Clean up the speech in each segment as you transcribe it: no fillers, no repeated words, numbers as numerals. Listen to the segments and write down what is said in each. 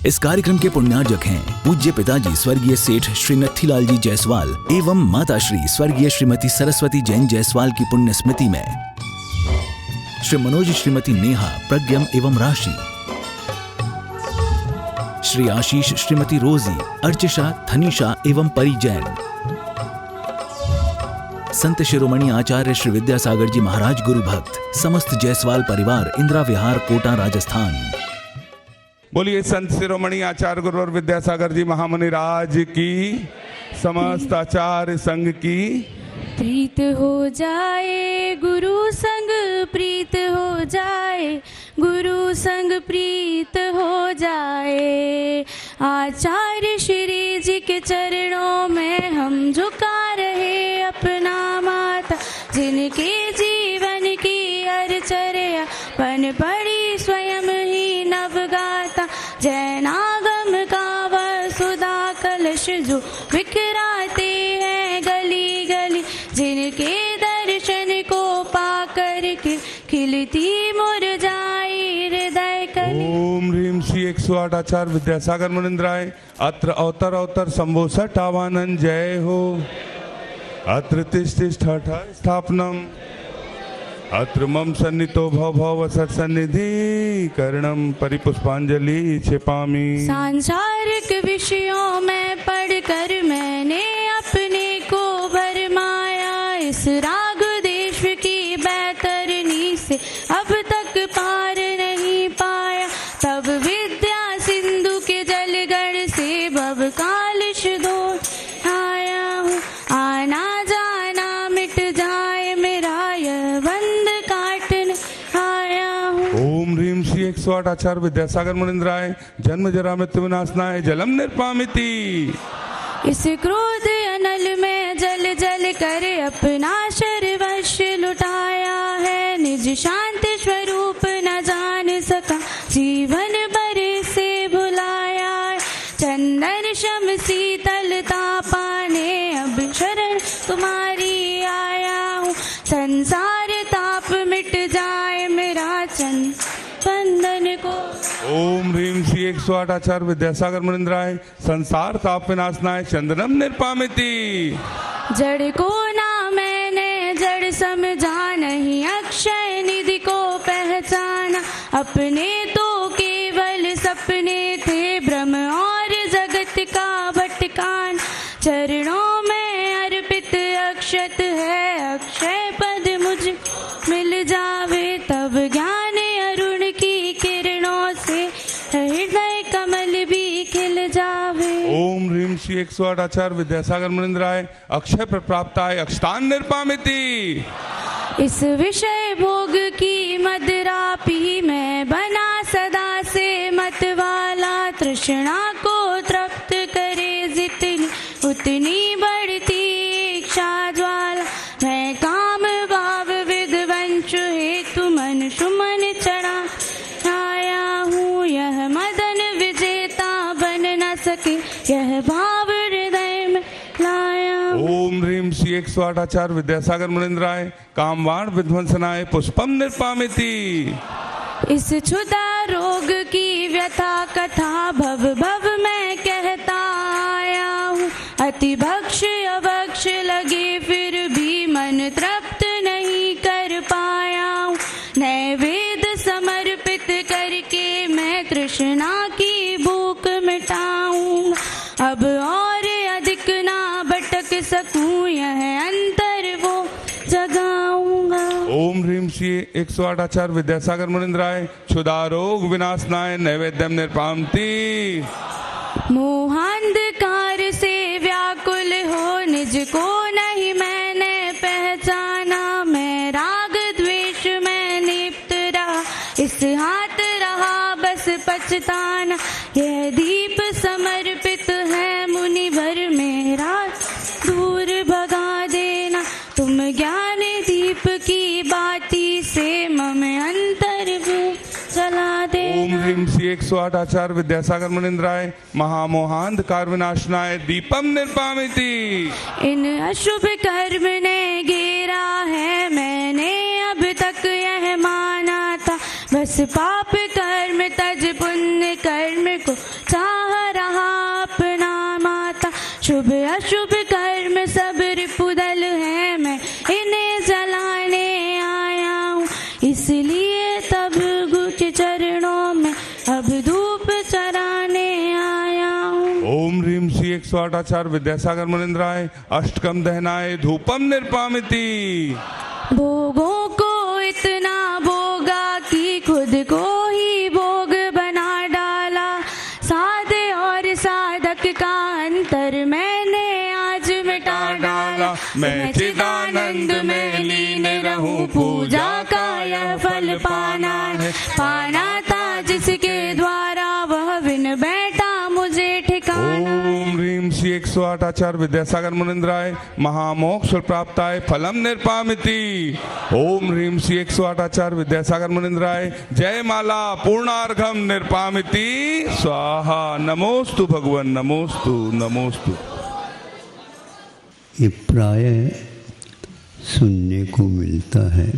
इस कार्यक्रम के पुण्यार्जक हैं पूज्य पिताजी स्वर्गीय सेठ श्री नत्थीलाल जी जायसवाल एवं माता श्री स्वर्गीय श्रीमती सरस्वती जैन जायसवाल की पुण्य स्मृति में श्री मनोज श्रीमती नेहा प्रज्ञम एवं राशि, श्री आशीष श्रीमती रोजी अर्चिषा थनीशा एवं परी जैन, संत शिरोमणि आचार्य श्री विद्यासागर जी महाराज गुरु भक्त समस्त जायसवाल परिवार इंदिरा विहार कोटा राजस्थान। बोलिए संत शिरोमणि आचार्य गुरु और विद्यासागर जी महामुनि राज की, समस्त आचार्य संघ की प्रीत हो जाए गुरु संग, प्रीत हो जाए गुरु संग, प्रीत हो जाए। आचार्य श्री जी के चरणों में हम झुका रहे अपना माथा, जिनके जीवन की अर्चर्या बन पड़ी स्वयं ही नवगाता। जैनागम का वसुधा कलश जो बिखराते हैं गली गली, जिनके दर्शन को पाकर के खिलती मुरझाई हृदय कली। ओम ह्रीम श्री 108 आचार्य विद्यासागर मुनिंद्राय अत्र अवतर अवतर संभोसठ आवानन जय हो। अत्र तिष्ठ स्थापनम अत्र मम सन्नितो भव भव सत्सन्निधि करणम परिपुष्पांजलि क्षिपामि। सांसारिक विषयों में पढ़कर मैंने अपने को भरमाया, इस राग देश की बैतरनी से अब तक पार नहीं पाया। तब विद्या सिंधु के जलगढ़ से भव कालिश धो आया हूँ, आना जाना मिट जाए मेरा यह बंद काटने आया हूँ। ओम ह्रीम श्री 108 आचार्य विद्यासागर मुनिंद्राय जन्म जरा मृत्यु विनाशनाय जलम निर्पामिति। इस क्रोध अनल में जल जल कर अपना सर्वस्व लुटाया है, निज शांति स्वरूप न जान सका जीवन भर से भुलाया। चंदन शम शीतलता पाने अब शरण तुम्हारी आया हूँ, संसार ताप मिट जाए मेरा बंधन को। ओम ह्रीम श्री 108 आचार्य विद्यासागर मुनिंद्राय संसार ताप विनाशनाय चंदनम निर्पामिति। जड़ को ना मैंने जड़ समझा, नहीं अक्षय निधि को पहचाना। अपने तो केवल सपने थे भ्रम और जगत का भटकान। चरणों में अर्पित अक्षत है, अक्षय पद मुझ मिल जावे, तब ज्ञान अरुण की किरणों से हृदय कमल भी खिल जावे। ओम ह्रीम श्री 108 आचार्य विद्यासागर मुनिंद्राय अक्षय प्राप्ताय अक्षतान निर्पामिति। इस विषय भोग की मदिरा पी मैं बना सदा से मत वाला। तृष्णा को तृप्त करे जितनी उतनी बढ़ती इच्छा ज्वाला। मैं काम भाव विध्वंस हेतु मन सुमन चढ़ा आया हूँ, यह मदन विजेता बन न सके यह भाव हृदय में लाया। ओम ह्रीम श्री 108 आचार्य विद्यासागर मुनिंद्राय कामवाण विध्वंसनाय पुष्पम निर्पामिति। इस क्षुधा रोग की व्यथा कथा भव भव मैं कहता आया हूँ। अति भक्ष अभक्ष लगे फिर भी मन तृप्त नहीं कर पाया हूँ। नैवेद्य समर्पित करके मैं तृष्णा की भूख मिटाऊँ। अब और अधिक ना भटक सकूं, यह अंतर वो जगाऊंगा। ओम ह्रीम श्री 108 आचार्य विद्यासागर मुनिंद्राय क्षुधा रोग विनाशनाय नैवेद्यम निर्पामिति। मोहांधकार से व्याकुल हो निज को नहीं मैंने पहचाना। मैं राग द्वेष में लिप्त रहा, इस हाथ रहा बस पछताना। यह दीप समर्पित है मुनि भर मेरा, दूर भगा देना तुम ज्ञान दीप की बाती से मम अंतर जला देना। ओम ह्रीम श्री 108 आचार्य विद्यासागर मुनिंद्राय महामोहांधकार विनाशनाय दीपम निर्पामिति। इन अशुभ कर्म ने घेरा है, मैंने अब तक यह माना था। बस पाप कर्म तज पुण्य कर्म को 108 आचार्य विद्यासागर मुनिंद्राय अष्टकम दहनाय धूपम निर्पामिति। भोगों को इतना भोगा कि खुद को ही भोग बना डाला। साधे और साधक का अंतर मैंने आज मिटा डाला। मैं चिदानंद में लीन रहूं, पूजा का यह फल पाना है। पाना था जिसके द्वारा वह बिन बैठा मुझे ठिकाना। ओम ह्रीम श्री 108 आचार्य विद्यासागर मुनिंद्राय महामोक्ष प्राप्ताय फलम निर्पामिति। ओम ह्रीम श्री 108 आचार्य विद्यासागर मुनिंद्राय जय माला पूर्णार्घम निर्पामिति स्वाहा। नमोस्तु भगवन, नमोस्तु नमोस्तु। ये प्रायः सुनने को मिलता है।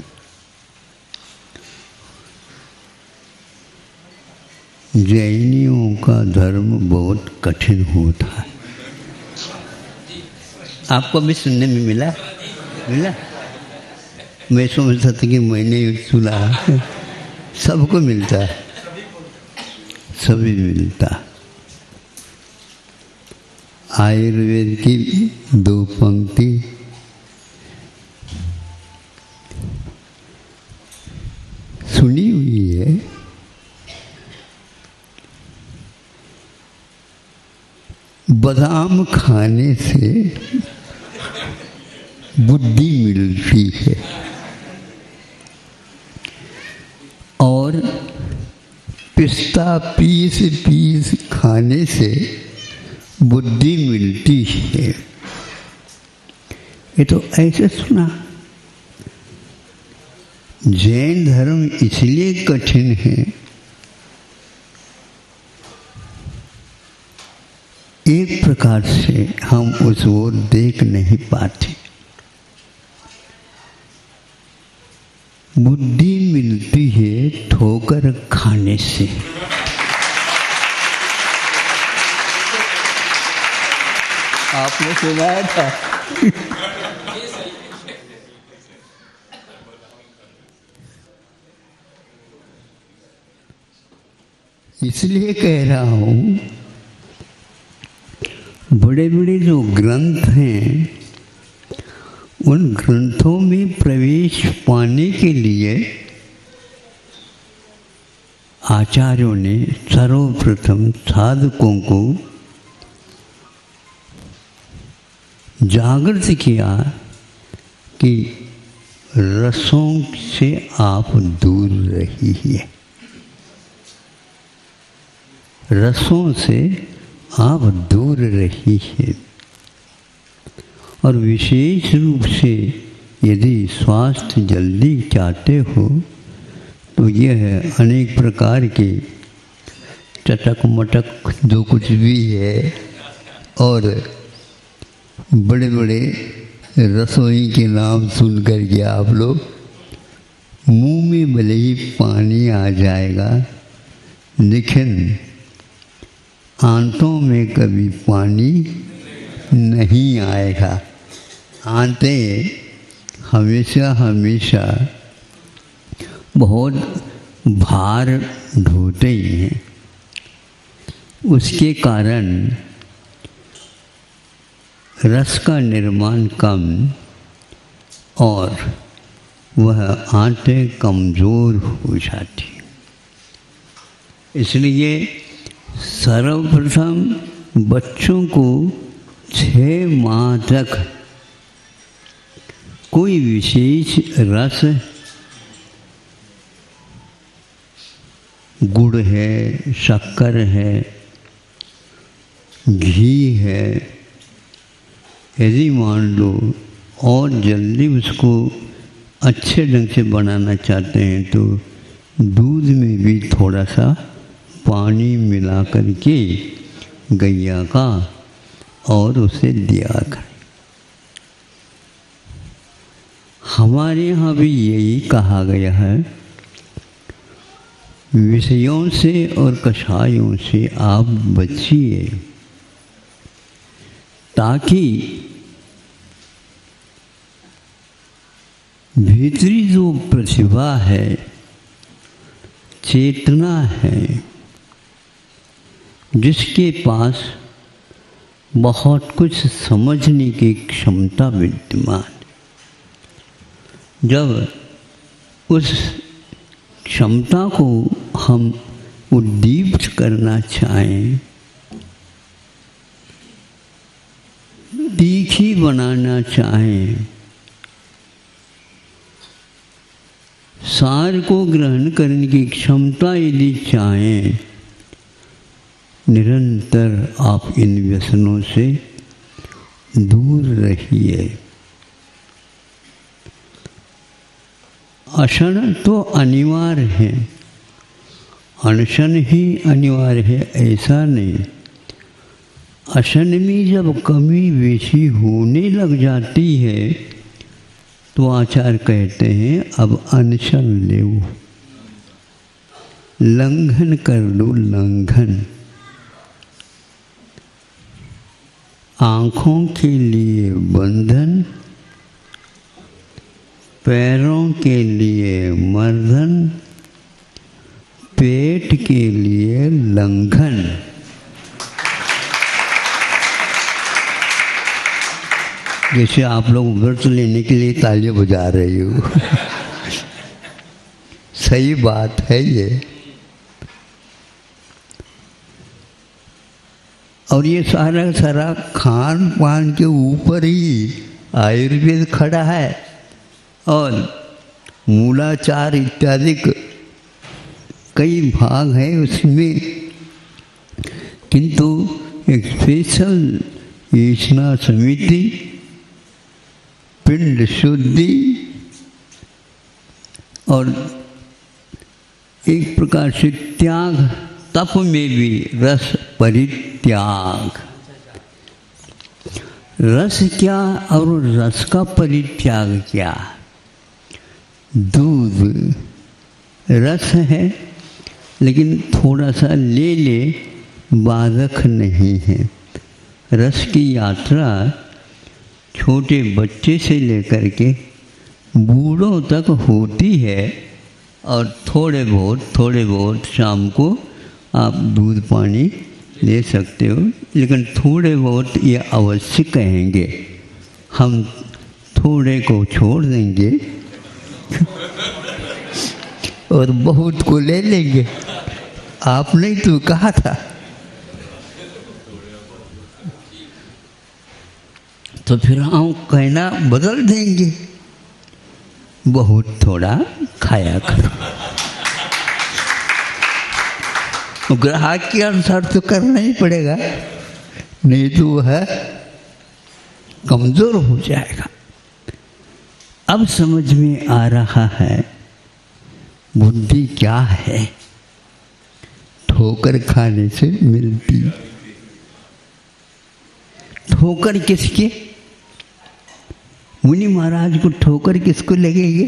जैनियों का धर्म बहुत कठिन होता है। आपको भी सुनने में मिला? मैं समझता था कि मैंने सुना। सबको मिलता है, सभी मिलता। आयुर्वेद की 2 पंक्ति सुनी हुई है। बादाम खाने से बुद्धि मिलती है और पिस्ता पीस खाने से बुद्धि मिलती है। ये तो ऐसे सुना। जैन धर्म इसलिए कठिन है, एक प्रकार से हम उस ओर देख नहीं पाते। बुद्धि मिलती है ठोकर खाने से। आपने सुनाया था। इसलिए कह रहा हूं, बड़े बड़े जो ग्रंथ हैं, उन ग्रंथों में प्रवेश पाने के लिए आचार्यों ने सर्वप्रथम साधकों को जागृत किया कि रसों से आप दूर रहिए, रसों से आप दूर रहिए। और विशेष रूप से यदि स्वास्थ्य जल्दी चाहते हो तो यह अनेक प्रकार के चटक मटक जो कुछ भी है और बड़े बड़े रसोई के नाम सुन कर के आप लोग मुंह में भले ही पानी आ जाएगा, लेकिन आंतों में कभी पानी नहीं आएगा। आंतें हमेशा हमेशा बहुत भार ढोते ही हैं। उसके कारण रस का निर्माण कम और वह आंतें कमज़ोर हो जाती। इसलिए सर्वप्रथम बच्चों को 6 माह तक कोई विशेष रस, गुड़ है, शक्कर है, घी है, यदि मान लो और जल्दी उसको अच्छे ढंग से बनाना चाहते हैं तो दूध में भी थोड़ा सा पानी मिला करके गैया का और उसे दिया करें। हमारे यहाँ भी यही कहा गया है, विषयों से और कषायों से आप बचिए ताकि भीतरी जो प्रतिभा है, चेतना है, जिसके पास बहुत कुछ समझने की क्षमता विद्यमान। जब उस क्षमता को हम उद्दीप्त करना चाहें, तीखी बनाना चाहें, सार को ग्रहण करने की क्षमता यदि चाहें, निरंतर आप इन व्यसनों से दूर रहिए। अशन तो अनिवार्य है, अनशन ही अनिवार्य है ऐसा नहीं। अशन में जब कमी बेशी होने लग जाती है तो आचार्य कहते हैं अब अनशन ले, लंघन कर लो, लंघन। आँखों के लिए बंधन, पैरों के लिए मर्दन, पेट के लिए लंघन। जैसे आप लोग व्रत लेने के लिए तालियां बजा रही हो सही बात है ये। और ये सारा सारा खान पान के ऊपर ही आयुर्वेद खड़ा है और मूलाचार इत्यादि कई भाग हैं उसमें, किंतु एक स्पेशल ईशना समिति, पिंड शुद्धि और एक प्रकार से त्याग, तप में भी रस परित्याग। रस क्या और रस का परित्याग क्या? दूध रस है लेकिन थोड़ा सा ले ले बाधक नहीं है। रस की यात्रा छोटे बच्चे से लेकर के बूढ़ों तक होती है और थोड़े बहुत शाम को आप दूध पानी ले सकते हो, लेकिन थोड़े बहुत ये अवश्य कहेंगे, हम थोड़े को छोड़ देंगे और बहुत को ले लेंगे। आपने तो कहा था, तो फिर हम कहना बदल देंगे, बहुत थोड़ा खाया करो। ग्राहक के अनुसार तो करना ही पड़ेगा, नहीं तो वह कमजोर हो जाएगा। अब समझ में आ रहा है बुद्धि क्या है, ठोकर खाने से मिलती। ठोकर किसके? मुनि महाराज को ठोकर किसको लगेंगे?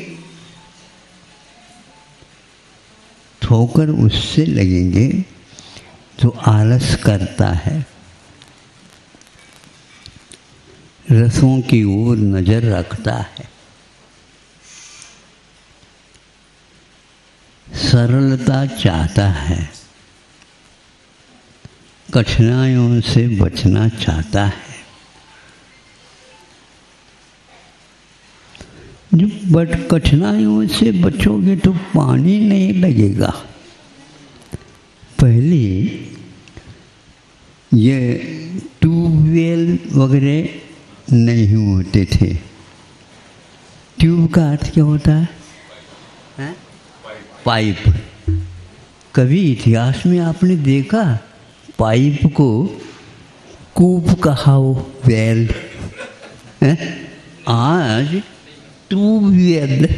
ठोकर उससे लगेंगे जो आलस करता है, रसों की ओर नजर रखता है, सरलता चाहता है, कठिनाइयों से बचना चाहता है। बट कठिनाइयों से बचोगे तो पानी नहीं लगेगा। पहले ये ट्यूबवेल वगैरह नहीं होते थे। ट्यूब का अर्थ क्या होता है? पाइप। कभी इतिहास में आपने देखा पाइप को कूप कहा हो, वेल? आज ट्यूबवेल।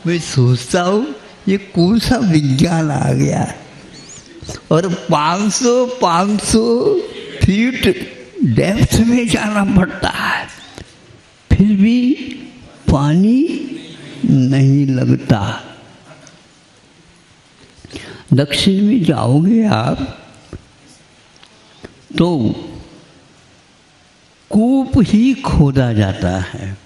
मैं सोचता हूँ ये कौन सा विज्ञान आ गया, और 500 फीट डेप्थ में जाना पड़ता है, फिर भी पानी नहीं लगता। दक्षिण में जाओगे आप तो कूप ही खोदा जाता है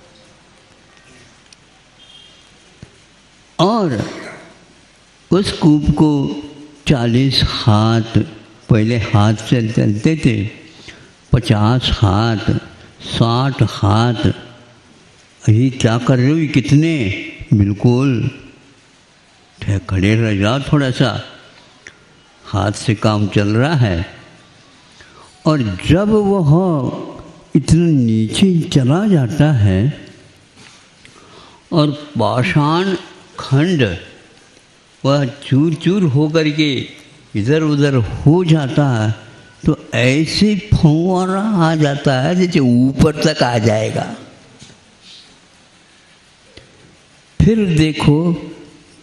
और उस कूप को 40 हाथ पहले हाथ से चलते थे, 50 हाथ, 60 हाथ। अभी क्या कर रहे हो, कितने? बिल्कुल खड़े रह जाओ, थोड़ा सा हाथ से काम चल रहा है। और जब वह इतना नीचे चला जाता है और पाषाण खंड वह चूर चूर होकर के इधर उधर हो जाता है, तो ऐसे फव्वारा आ जाता है जैसे ऊपर तक आ जाएगा। फिर देखो,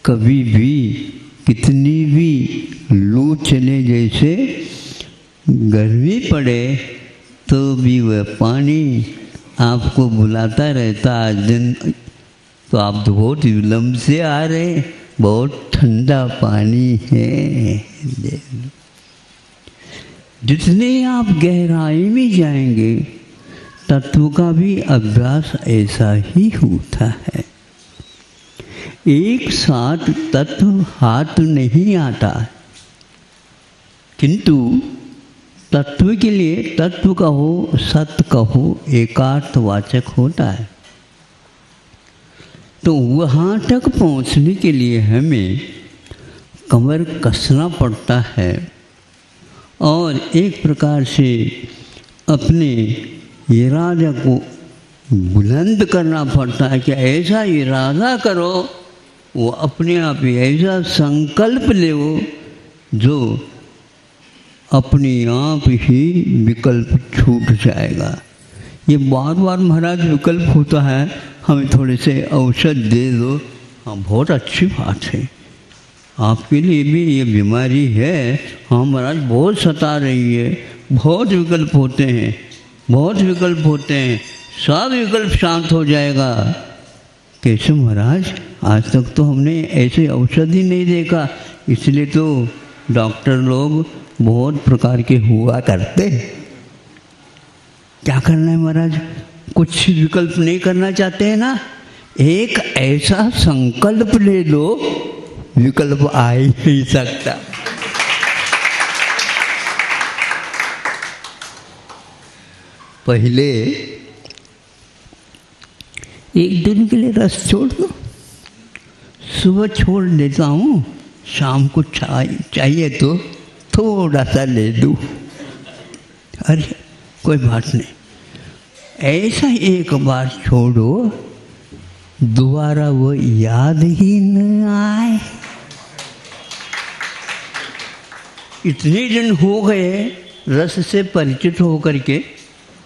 कभी भी कितनी भी लू चले, जैसे गर्मी पड़े तो भी वह पानी आपको बुलाता रहता है। दिन तो आप तो बहुत विलम्ब से आ रहे, बहुत ठंडा पानी है। जितने आप गहराई में जाएंगे, तत्व का भी अभ्यास ऐसा ही होता है। एक साथ तत्व हाथ नहीं आता, किंतु तत्व के लिए तत्व कहो, सत्य कहो, एकार्थवाचक होता है। तो वहाँ तक पहुँचने के लिए हमें कमर कसना पड़ता है और एक प्रकार से अपने इरादा को बुलंद करना पड़ता है कि ऐसा इरादा करो, वो अपने आप ही ऐसा संकल्प ले जो अपने आप ही विकल्प छूट जाएगा। ये बार बार महाराज विकल्प होता है, हमें थोड़े से औषध दे दो। हाँ, बहुत अच्छी बात है, आपके लिए भी ये बीमारी है। हाँ महाराज, बहुत सता रही है, बहुत विकल्प होते हैं, बहुत विकल्प होते हैं, सब विकल्प शांत हो जाएगा। कैसे महाराज, आज तक तो हमने ऐसे औषधि नहीं देखा, इसलिए तो डॉक्टर लोग बहुत प्रकार के हुआ करते। क्या करना है महाराज, कुछ विकल्प नहीं करना चाहते हैं ना, एक ऐसा संकल्प ले लो, विकल्प आ ही नहीं सकता। पहले एक दिन के लिए रस छोड़ दो, सुबह छोड़ देता हूँ, शाम को चाहिए तो थोड़ा सा ले दूँ, अरे कोई बात नहीं। ऐसा एक बार छोड़ो, दोबारा वो याद ही न आए। इतने दिन हो गए रस से परिचित होकर के,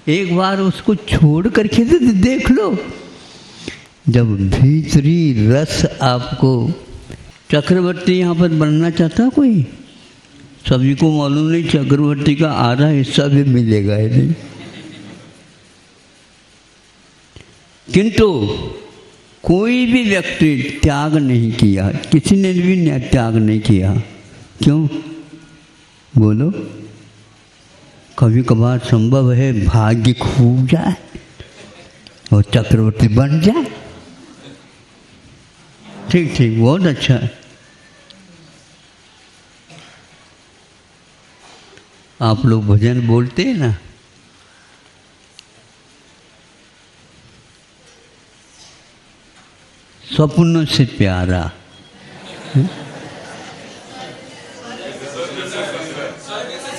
एक बार उसको छोड़ करके तो देख लो। जब भीतरी रस आपको, चक्रवर्ती यहाँ पर बनना चाहता कोई, सभी को मालूम नहीं चक्रवर्ती का आधा हिस्सा भी मिलेगा ही नहीं, किंतु कोई भी व्यक्ति त्याग नहीं किया, किसी ने भी त्याग नहीं किया। क्यों बोलो? कभी कभार संभव है भाग्य खूब जाए और चक्रवर्ती बन जाए। ठीक ठीक, बहुत अच्छा है। आप लोग भजन बोलते हैं ना, स्वप्न से प्यारा,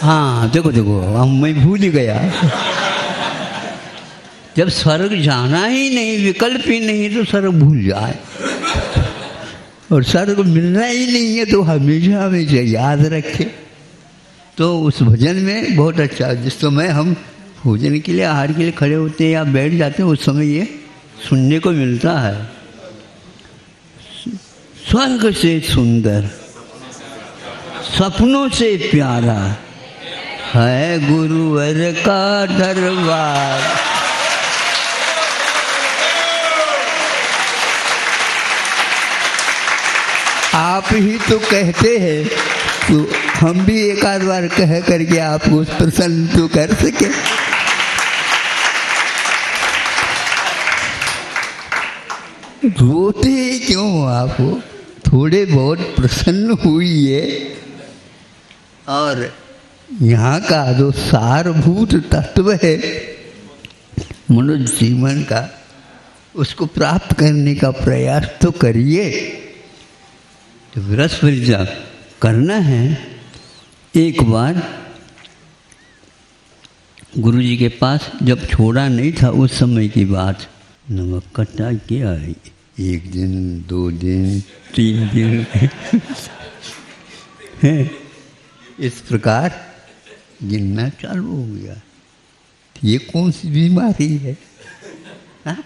हाँ देखो देखो, मैं भूल ही गया। जब स्वर्ग जाना ही नहीं, विकल्प ही नहीं, तो स्वर्ग भूल जाए, और स्वर्ग मिलना ही नहीं है तो हमेशा हमेशा याद रखे। तो उस भजन में बहुत अच्छा, जिस समय हम भोजन के लिए, आहार के लिए खड़े होते हैं या बैठ जाते हैं, उस समय ये सुनने को मिलता है। स्वर्ग से सुंदर, सपनों से प्यारा है गुरुवर का दरबार। आप ही तो कहते हैं, तो हम भी एक आध बार कह करके आपको प्रसन्न तो कर सके। रोते क्यों आप? थोड़े बहुत प्रसन्न हुई है और यहाँ का जो सारभूत तत्व है मनुष्य जीवन का, उसको प्राप्त करने का प्रयास तो करिए। तो रस वर्जा करना है। एक बार गुरु जी के पास जब छोड़ा नहीं था उस समय की बात, नमक कट्टा किया, 1 दिन 2 दिन 3 दिन इस प्रकार गिनना चालू हो गया। ये कौन सी बीमारी है? हा?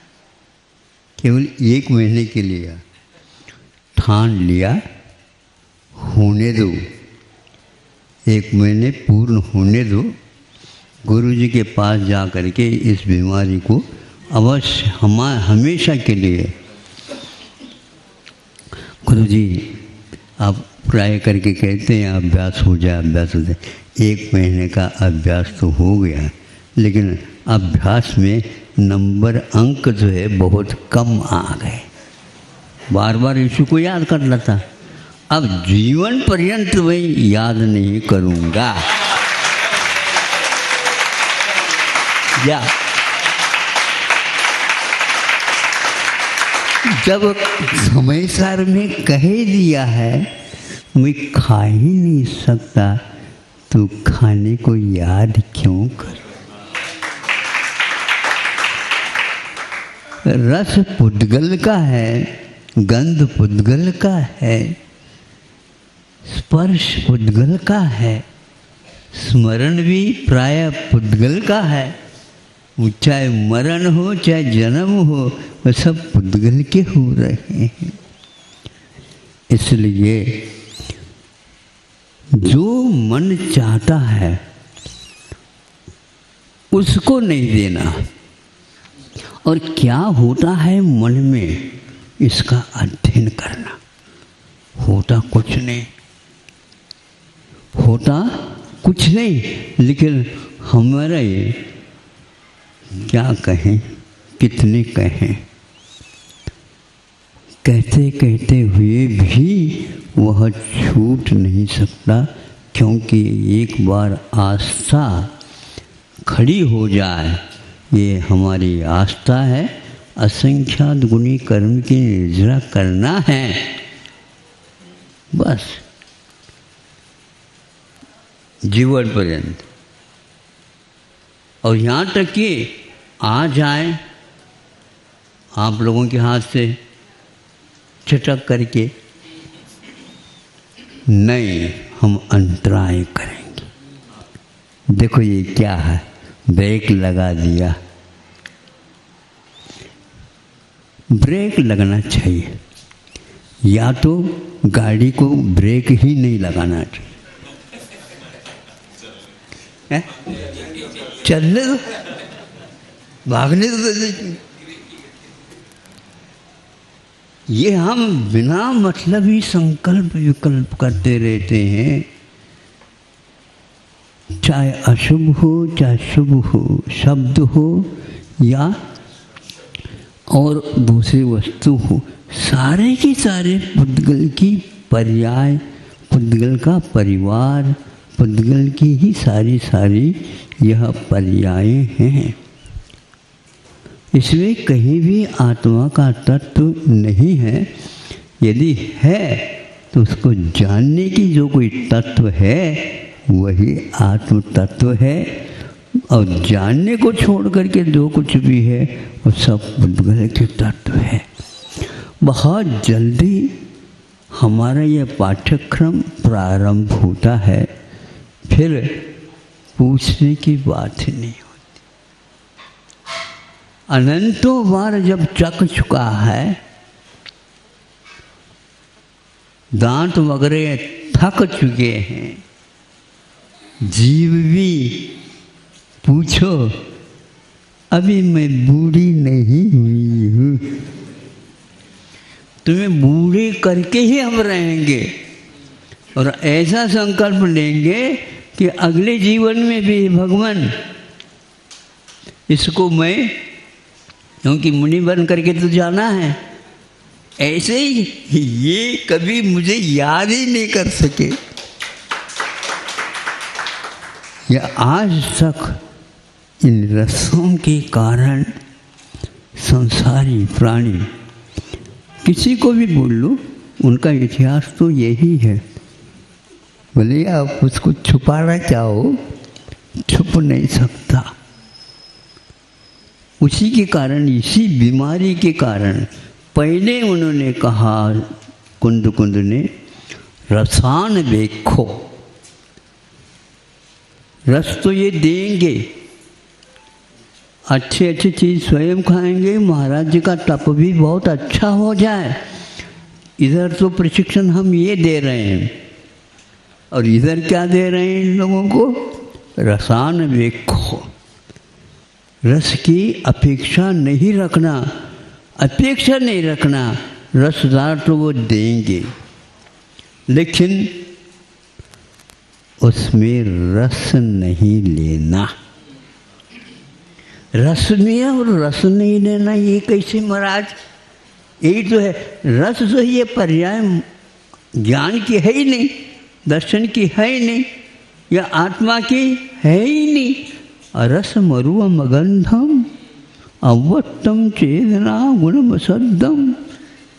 केवल 1 महीने के लिए ठान लिया, होने दो, 1 महीने पूर्ण होने दो। गुरु जी के पास जा कर के इस बीमारी को अवश्य हमेशा के लिए, गुरु जी आप प्राय करके कहते हैं अभ्यास हो जाए, अभ्यास हो जाए। 1 महीने का अभ्यास तो हो गया, लेकिन अभ्यास में नंबर अंक जो है बहुत कम आ गए। बार बार यीशु को याद कर लेता, अब जीवन पर्यंत वही याद नहीं करूँगा। या जब समय सार में कह दिया है मैं खा ही नहीं सकता, तो खाने को याद क्यों कर? रस पुद्गल का है, गंध पुद्गल का है, स्पर्श पुद्गल का है, स्मरण भी प्राय पुद्गल का है। चाहे मरण हो चाहे जन्म हो, वह सब पुद्गल के हो रहे हैं। इसलिए जो मन चाहता है उसको नहीं देना, और क्या होता है मन में इसका अध्ययन करना। होता कुछ नहीं, होता कुछ नहीं, लेकिन हमारा ये क्या कहें, कितने कहें, कहते कहते हुए भी वह छूट नहीं सकता, क्योंकि एक बार आस्था खड़ी हो जाए, ये हमारी आस्था है। असंख्यात गुणी कर्म की निर्जरा करना है, बस जीवन पर्यंत। और यहाँ तक कि आ जाए आप लोगों के हाथ से चटक करके, नहीं, हम अंतराय करेंगे। देखो ये क्या है, ब्रेक लगा दिया। ब्रेक लगना चाहिए, या तो गाड़ी को ब्रेक ही नहीं लगाना चाहिए, चलने दो, भागने दो। ये हम बिना मतलब ही संकल्प विकल्प करते रहते हैं, चाहे अशुभ हो चाहे शुभ हो, शब्द हो या और दूसरी वस्तु हो, सारे के सारे पुद्गल की पर्याय, पुद्गल का परिवार, पुद्गल की ही सारी यह पर्याय हैं। इसमें कहीं भी आत्मा का तत्व नहीं है। यदि है तो उसको जानने की जो कोई तत्व है वही आत्म तत्व है, और जानने को छोड़ करके जो कुछ भी है वो सब पुद्गल के तत्व है। बहुत जल्दी हमारा यह पाठ्यक्रम प्रारंभ होता है, फिर पूछने की बात ही नहीं होती। अनंतों बार जब चक चुका है, दांत वगैरह थक चुके हैं, जीव भी पूछो अभी मैं बूढ़ी नहीं हुई हूँ, तुम्हें बूढ़े करके ही हम रहेंगे, और ऐसा संकल्प लेंगे कि अगले जीवन में भी भगवान इसको मैं, क्योंकि मुनि बन करके तो जाना है, ऐसे ही ये कभी मुझे याद ही नहीं कर सके, या आज तक इन रसों के कारण संसारी प्राणी, किसी को भी बोल लो, उनका इतिहास तो यही है। भले आप उसको छुपाना चाहो, छुप नहीं सकता। उसी के कारण, इसी बीमारी के कारण पहले उन्होंने कहा, कुंद ने, रसान देखो, रस तो ये देंगे, अच्छे अच्छे चीज़ स्वयं खाएंगे, महाराज जी का तप भी बहुत अच्छा हो जाए। इधर तो प्रशिक्षण हम ये दे रहे हैं, और इधर क्या दे रहे हैं इन लोगों को? रसान देखो, रस की अपेक्षा नहीं रखना, अपेक्षा नहीं रखना, रसदार तो वो देंगे, लेकिन उसमें रस नहीं लेना। रस में और रस नहीं लेना, ये कैसे महाराज? यही तो है, रस तो ये पर्याय ज्ञान की है ही नहीं, दर्शन की है ही नहीं, या आत्मा की है ही नहीं। रस मरुव मगंधम अवट्टम चेतना गुणमसद्धम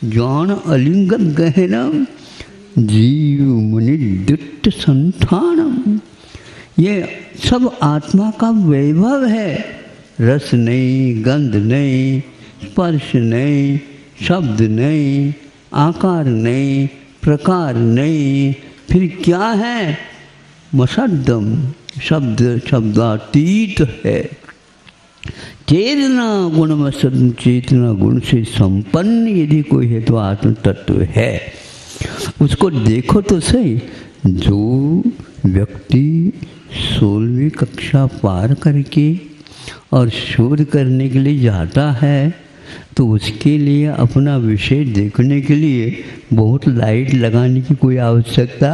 ज्ञान अलिंगत गहनम जीव मुनि दुट्ट संठानम। ये सब आत्मा का वैभव है। रस नहीं, गंध नहीं, स्पर्श नहीं, शब्द नहीं, आकार नहीं, प्रकार नहीं, फिर क्या है? मसद्धम, शब्द शब्दातीत है। चेतना गुणमसद, चेतना गुण से संपन्न यदि कोई है तो आत्म तत्व है। उसको देखो तो सही, जो व्यक्ति 16वीं कक्षा पार करके और शोध करने के लिए जाता है तो उसके लिए अपना विषय देखने के लिए बहुत लाइट लगाने की कोई आवश्यकता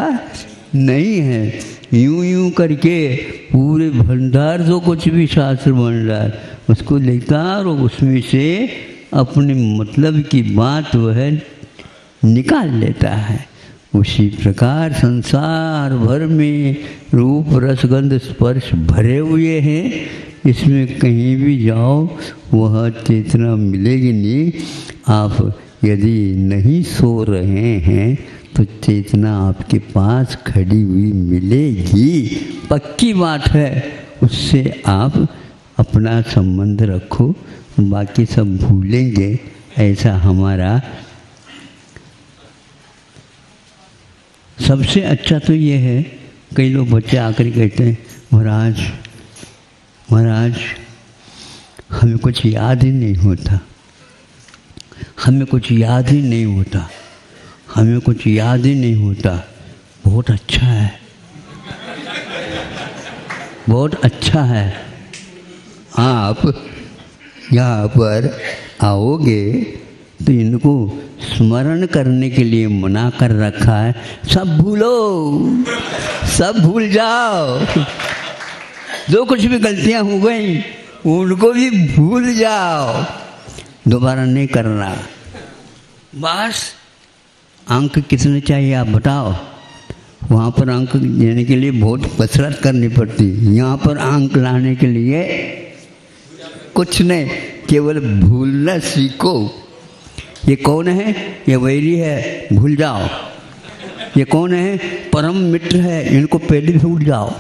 नहीं है। यूं यूं करके पूरे भंडार जो कुछ भी शास्त्र बन रहा है उसको देखता और उसमें से अपने मतलब की बात वह निकाल लेता है। उसी प्रकार संसार भर में रूप रसगंध स्पर्श भरे हुए हैं, इसमें कहीं भी जाओ वह चेतना मिलेगी नहीं। आप यदि नहीं सो रहे हैं तो चेतना आपके पास खड़ी हुई मिलेगी, पक्की बात है। उससे आप अपना संबंध रखो, बाकी सब भूलेंगे। ऐसा हमारा सबसे अच्छा तो ये है, कई लोग बच्चे आकर कहते हैं महाराज महाराज हमें कुछ याद ही नहीं होता, हमें कुछ याद ही नहीं होता, हमें कुछ याद ही नहीं होता। बहुत अच्छा है, बहुत अच्छा है। आप यहाँ पर आओगे तो इनको स्मरण करने के लिए मना कर रखा है। सब भूलो, सब भूल जाओ, जो कुछ भी गलतियाँ हो गई उनको भी भूल जाओ, दोबारा नहीं करना। बस अंक कितने चाहिए आप बताओ। वहाँ पर अंक देने के लिए बहुत कसरत करनी पड़ती, यहाँ पर अंक लाने के लिए कुछ नहीं, केवल भूलना सीखो। ये कौन है? ये वैरी है, भूल जाओ। ये कौन है? परम मित्र है, इनको पहले भूल जाओ।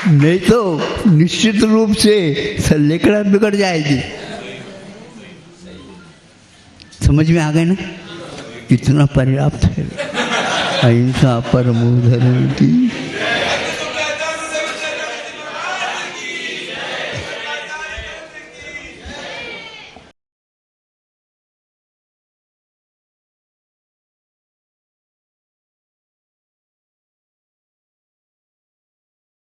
नहीं तो निश्चित रूप से सल्लेखना बिगड़ जाएगी। समझ में आ गए ना? इतना पर्याप्त है। अहिंसा परमो धर्म की